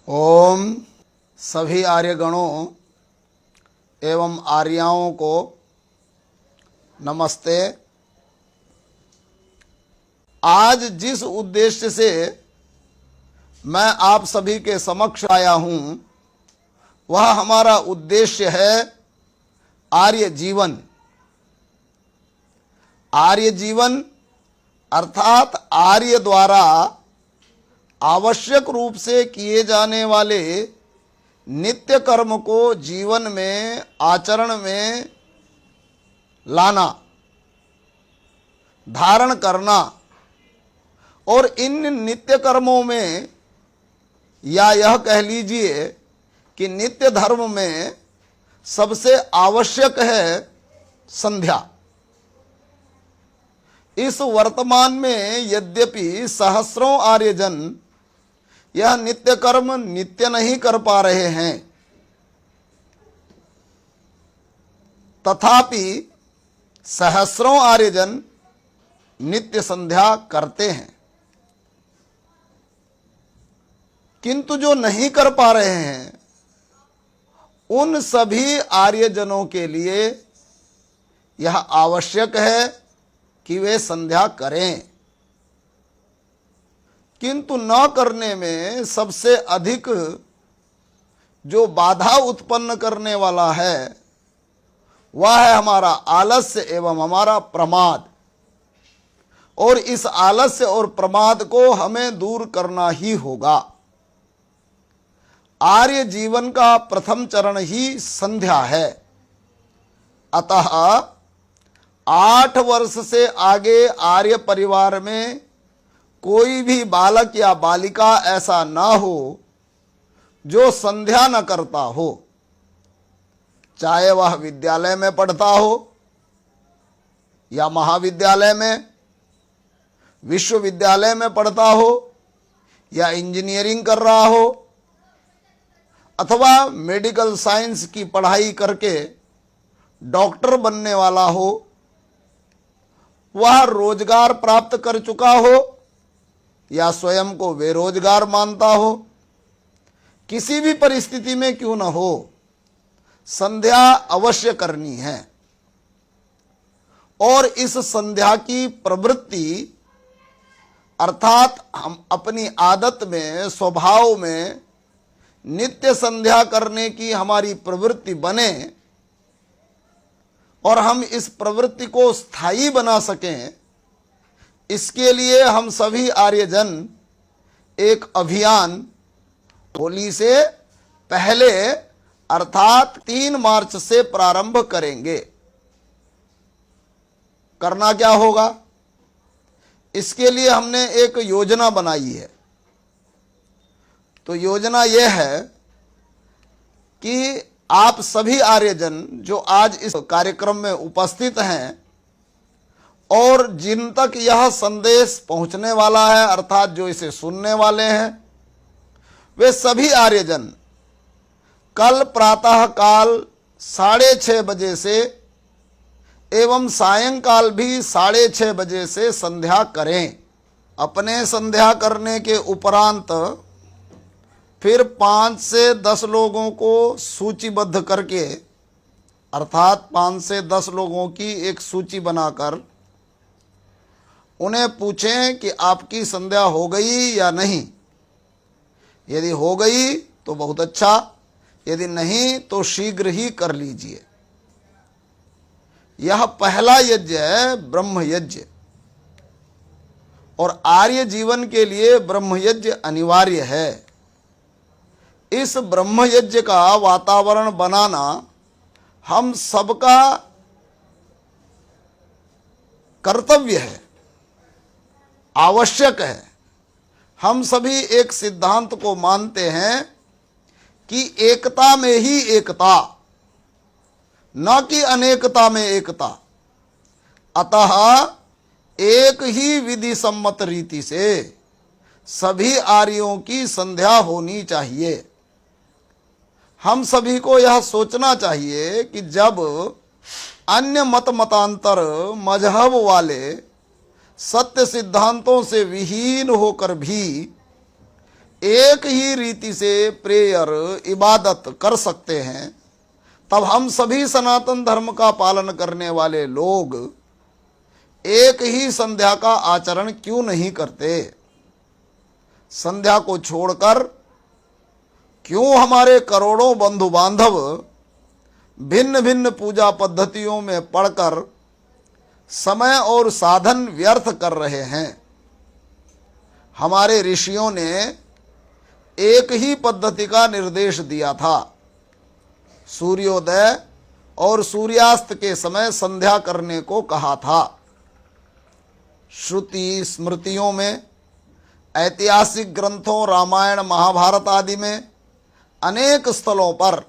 ओम सभी आर्यगणों एवं आर्याओं को नमस्ते। आज जिस उद्देश्य से मैं आप सभी के समक्ष आया हूं वह हमारा उद्देश्य है आर्य जीवन। आर्य जीवन अर्थात आर्य द्वारा आवश्यक रूप से किए जाने वाले नित्य कर्म को जीवन में आचरण में लाना, धारण करना और इन नित्य कर्मों में या यह कह लीजिए कि नित्य धर्म में सबसे आवश्यक है संध्या। इस वर्तमान में यद्यपि सहस्रों आर्यजन यह नित्य कर्म नित्य नहीं कर पा रहे हैं, तथापि सहस्रों आर्यजन नित्य संध्या करते हैं। किंतु जो नहीं कर पा रहे हैं उन सभी आर्यजनों के लिए यह आवश्यक है कि वे संध्या करें। किंतु न करने में सबसे अधिक जो बाधा उत्पन्न करने वाला है वह है हमारा आलस्य एवं हमारा प्रमाद। और इस आलस्य और प्रमाद को हमें दूर करना ही होगा। आर्य जीवन का प्रथम चरण ही संध्या है। अतः 8 वर्ष से आगे आर्य परिवार में कोई भी बालक या बालिका ऐसा ना हो जो संध्या न करता हो, चाहे वह विद्यालय में पढ़ता हो या महाविद्यालय में, विश्वविद्यालय में पढ़ता हो या इंजीनियरिंग कर रहा हो अथवा मेडिकल साइंस की पढ़ाई करके डॉक्टर बनने वाला हो, वह रोजगार प्राप्त कर चुका हो या स्वयं को बेरोजगार मानता हो, किसी भी परिस्थिति में क्यों न हो, संध्या अवश्य करनी है। और इस संध्या की प्रवृत्ति अर्थात हम अपनी आदत में, स्वभाव में नित्य संध्या करने की हमारी प्रवृत्ति बने और हम इस प्रवृत्ति को स्थायी बना सकें, इसके लिए हम सभी आर्यजन एक अभियान होली से पहले अर्थात 3 मार्च से प्रारंभ करेंगे। करना क्या होगा? इसके लिए हमने एक योजना बनाई है। तो योजना यह है कि आप सभी आर्यजन जो आज इस कार्यक्रम में उपस्थित हैं और जिन तक यह संदेश पहुंचने वाला है अर्थात जो इसे सुनने वाले हैं, वे सभी आर्यजन कल प्रातः काल 6:30 बजे से एवं सायंकाल भी 6:30 बजे से संध्या करें। अपने संध्या करने के उपरांत फिर 5 से 10 लोगों को सूचीबद्ध करके अर्थात 5 से 10 लोगों की एक सूची बनाकर उन्हें पूछें कि आपकी संध्या हो गई या नहीं। यदि हो गई तो बहुत अच्छा, यदि नहीं तो शीघ्र ही कर लीजिए। यह पहला यज्ञ है, ब्रह्म यज्ञ। और आर्य जीवन के लिए ब्रह्म यज्ञ अनिवार्य है। इस ब्रह्म यज्ञ का वातावरण बनाना हम सबका कर्तव्य है, आवश्यक है। हम सभी एक सिद्धांत को मानते हैं कि एकता में ही एकता, न कि अनेकता में एकता। अतः एक ही विधि सम्मत रीति से सभी आर्यों की संध्या होनी चाहिए। हम सभी को यह सोचना चाहिए कि जब अन्य मत मतांतर मजहब वाले सत्य सिद्धांतों से विहीन होकर भी एक ही रीति से प्रेयर इबादत कर सकते हैं, तब हम सभी सनातन धर्म का पालन करने वाले लोग एक ही संध्या का आचरण क्यों नहीं करते? संध्या को छोड़कर क्यों हमारे करोड़ों बंधु बांधव भिन्न भिन्न पूजा पद्धतियों में पड़कर समय और साधन व्यर्थ कर रहे हैं? हमारे ऋषियों ने एक ही पद्धति का निर्देश दिया था। सूर्योदय और सूर्यास्त के समय संध्या करने को कहा था। श्रुति स्मृतियों में, ऐतिहासिक ग्रंथों रामायण महाभारत आदि में अनेक स्थलों पर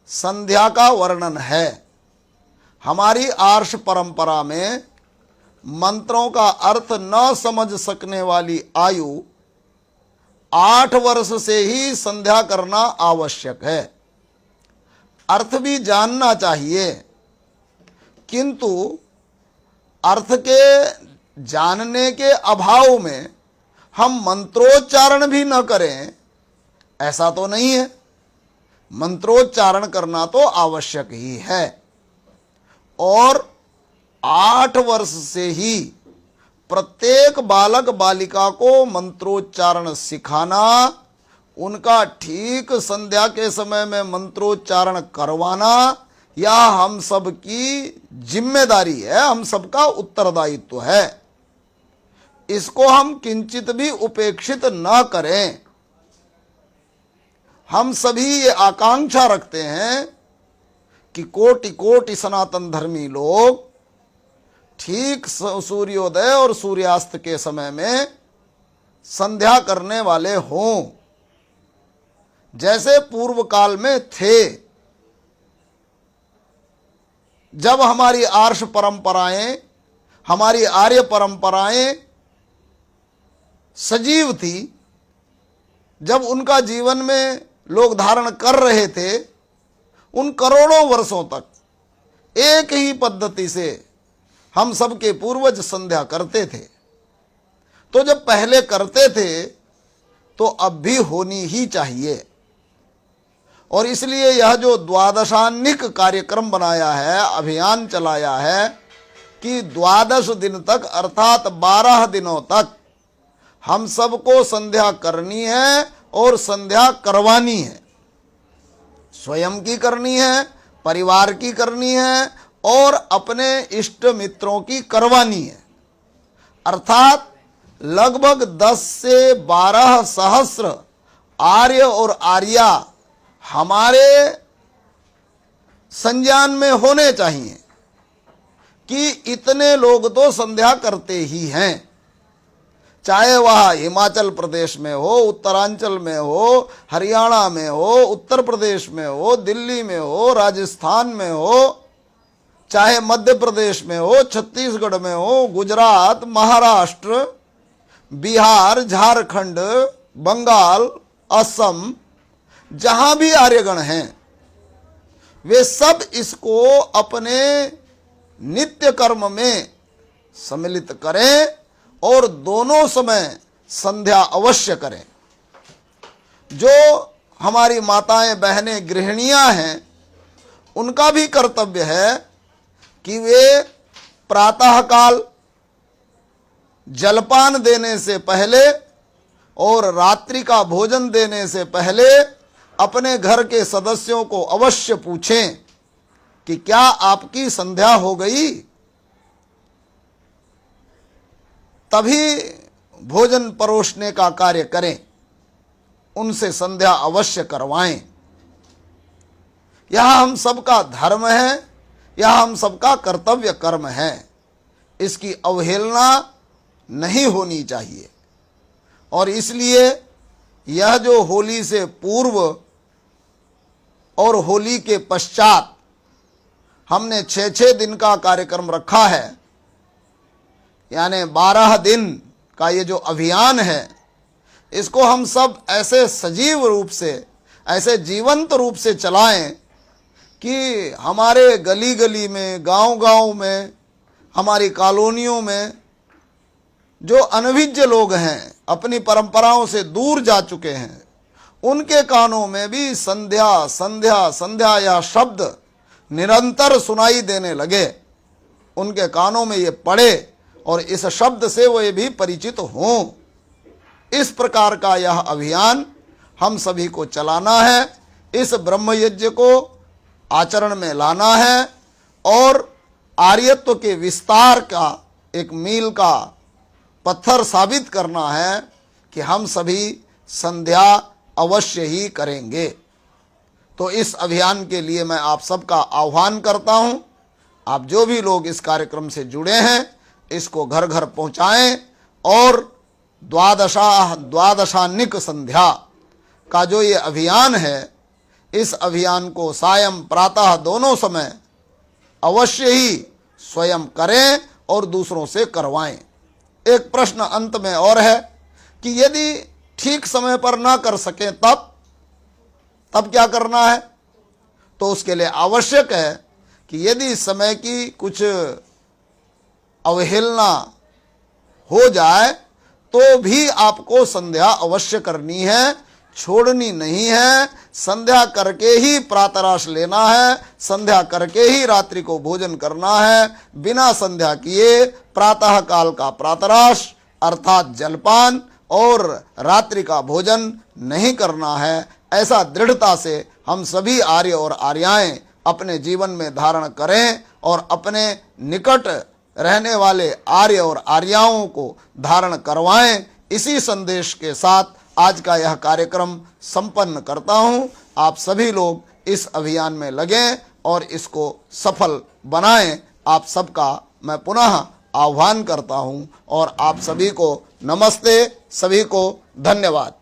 संध्या का वर्णन है। हमारी आर्ष परंपरा में मंत्रों का अर्थ न समझ सकने वाली आयु 8 वर्ष से ही संध्या करना आवश्यक है। अर्थ भी जानना चाहिए, किंतु अर्थ के जानने के अभाव में हम मंत्रोच्चारण भी न करें, ऐसा तो नहीं है। मंत्रोच्चारण करना तो आवश्यक ही है। और 8 वर्ष से ही प्रत्येक बालक बालिका को मंत्रोच्चारण सिखाना, उनका ठीक संध्या के समय में मंत्रोच्चारण करवाना, यह हम सब की जिम्मेदारी है, हम सबका उत्तरदायित्व है। इसको हम किंचित भी उपेक्षित न करें। हम सभी ये आकांक्षा रखते हैं कि कोटि कोटि सनातन धर्मी लोग ठीक सूर्योदय और सूर्यास्त के समय में संध्या करने वाले हों, जैसे पूर्व काल में थे। जब हमारी आर्ष परंपराएं, हमारी आर्य परंपराएं सजीव थी, जब उनका जीवन में लोग धारण कर रहे थे, उन करोड़ों वर्षों तक एक ही पद्धति से हम सबके पूर्वज संध्या करते थे। तो जब पहले करते थे तो अब भी होनी ही चाहिए। और इसलिए यह जो द्वादशान्निक कार्यक्रम बनाया है, अभियान चलाया है कि 12 दिन तक अर्थात 12 दिनों तक हम सबको संध्या करनी है और संध्या करवानी है। स्वयं की करनी है, परिवार की करनी है और अपने इष्ट मित्रों की करवानी है। अर्थात लगभग 10 से 12 सहस्र आर्य और आर्या हमारे संज्ञान में होने चाहिए कि इतने लोग तो संध्या करते ही हैं। चाहे वह हिमाचल प्रदेश में हो, उत्तरांचल में हो, हरियाणा में हो, उत्तर प्रदेश में हो, दिल्ली में हो, राजस्थान में हो, चाहे मध्य प्रदेश में हो, छत्तीसगढ़ में हो, गुजरात, महाराष्ट्र, बिहार, झारखंड, बंगाल, असम, जहां भी आर्यगण हैं, वे सब इसको अपने नित्य कर्म में सम्मिलित करें और दोनों समय संध्या अवश्य करें। जो हमारी माताएं बहनें गृहिणियां हैं, उनका भी कर्तव्य है कि वे प्रातःकाल जलपान देने से पहले और रात्रि का भोजन देने से पहले अपने घर के सदस्यों को अवश्य पूछें कि क्या आपकी संध्या हो गई। तभी भोजन परोसने का कार्य करें, उनसे संध्या अवश्य करवाएं। यह हम सबका धर्म है, यह हम सबका कर्तव्य कर्म है। इसकी अवहेलना नहीं होनी चाहिए। और इसलिए यह जो होली से पूर्व और होली के पश्चात हमने 6 दिन का कार्यक्रम रखा है, यानी 12 दिन का ये जो अभियान है, इसको हम सब ऐसे सजीव रूप से, ऐसे जीवंत रूप से चलाएं कि हमारे गली गली में, गांव गांव में, हमारी कॉलोनियों में जो अनभिज्ञ लोग हैं, अपनी परंपराओं से दूर जा चुके हैं, उनके कानों में भी संध्या संध्या संध्या यह शब्द निरंतर सुनाई देने लगे, उनके कानों में ये पड़े और इस शब्द से वे भी परिचित हों। इस प्रकार का यह अभियान हम सभी को चलाना है, इस ब्रह्म यज्ञ को आचरण में लाना है और आर्यत्व के विस्तार का एक मील का पत्थर साबित करना है कि हम सभी संध्या अवश्य ही करेंगे। तो इस अभियान के लिए मैं आप सबका आह्वान करता हूं। आप जो भी लोग इस कार्यक्रम से जुड़े हैं, इसको घर घर पहुंचाएं और द्वादशानिक संध्या का जो ये अभियान है, इस अभियान को सायं प्रातः दोनों समय अवश्य ही स्वयं करें और दूसरों से करवाएं। एक प्रश्न अंत में और है कि यदि ठीक समय पर ना कर सकें तब क्या करना है? तो उसके लिए आवश्यक है कि यदि समय की कुछ अवहेलना हो जाए तो भी आपको संध्या अवश्य करनी है, छोड़नी नहीं है। संध्या करके ही प्रातराश लेना है, संध्या करके ही रात्रि को भोजन करना है। बिना संध्या किए प्रातः काल का प्रातराश अर्थात जलपान और रात्रि का भोजन नहीं करना है। ऐसा दृढ़ता से हम सभी आर्य और आर्याएं अपने जीवन में धारण करें और अपने निकट रहने वाले आर्य और आर्याओं को धारण करवाएं। इसी संदेश के साथ आज का यह कार्यक्रम संपन्न करता हूं। आप सभी लोग इस अभियान में लगें और इसको सफल बनाएं। आप सबका मैं पुनः आह्वान करता हूं और आप सभी को नमस्ते, सभी को धन्यवाद।